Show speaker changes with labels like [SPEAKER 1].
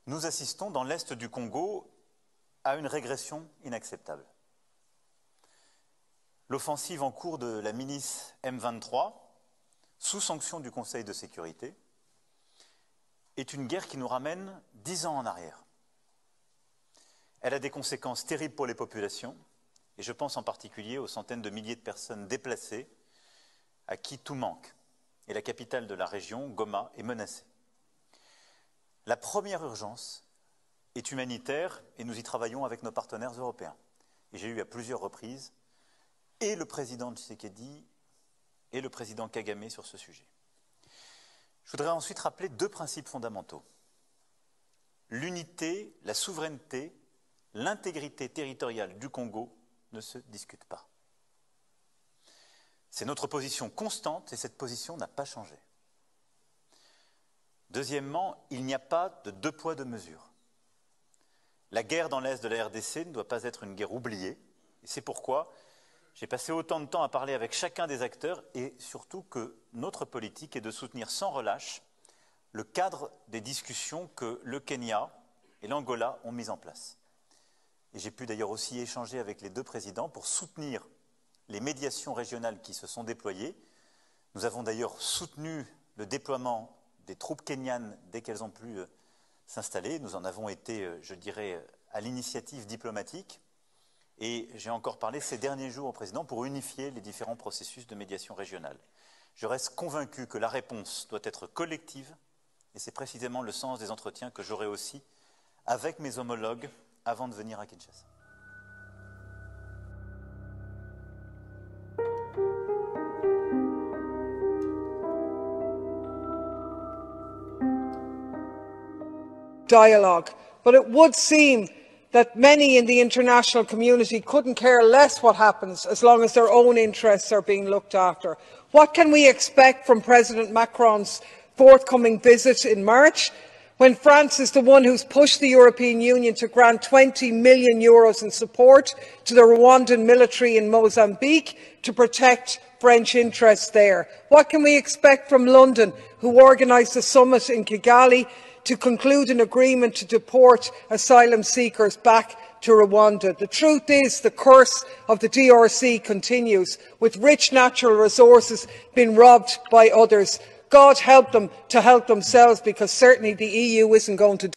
[SPEAKER 1] nous assistons dans l'est du Congo à une régression inacceptable. L'offensive en cours de la milice M23, sous sanction du Conseil de sécurité, est une guerre qui nous ramène 10 ans en arrière. Elle a des conséquences terribles pour les populations, et je pense en particulier aux centaines de milliers de personnes déplacées à qui tout manque. Et la capitale de la région, Goma, est menacée. La première urgence est humanitaire et nous y travaillons avec nos partenaires européens. Et j'ai eu à plusieurs reprises et le président Tshisekedi et le président Kagame sur ce sujet. Je voudrais ensuite rappeler 2 principes fondamentaux. L'unité, la souveraineté, l'intégrité territoriale du Congo ne se discutent pas. C'est notre position constante et cette position n'a pas changé. Deuxièmement, il n'y a pas de 2 poids, 2 mesures. La guerre dans l'est de la RDC ne doit pas être une guerre oubliée. Et c'est pourquoi j'ai passé autant de temps à parler avec chacun des acteurs et surtout que notre politique est de soutenir sans relâche le cadre des discussions que le Kenya et l'Angola ont mis en place. Et j'ai pu d'ailleurs aussi échanger avec les 2 présidents pour soutenir les médiations régionales qui se sont déployées. Nous avons d'ailleurs soutenu le déploiement des troupes kenyanes dès qu'elles ont pu s'installer. Nous en avons été, je dirais, à l'initiative diplomatique. Et j'ai encore parlé ces derniers jours au président pour unifier les différents processus de médiation régionale. Je reste convaincu que la réponse doit être collective et c'est précisément le sens des entretiens que j'aurai aussi avec mes homologues avant de venir à Kinshasa.
[SPEAKER 2] Dialogue, but it would seem that many in the international community couldn't care less what happens as long as their own interests are being looked after. What can we expect from President Macron's forthcoming visit in March, when France is the one who's pushed the European Union to grant €20 million in support to the Rwandan military in Mozambique to protect French interests there? What can we expect from London, who organised the summit in Kigali to conclude an agreement to deport asylum seekers back to Rwanda? The truth is the curse of the DRC continues, with rich natural resources being robbed by others. God help them to help themselves, because certainly the EU isn't going to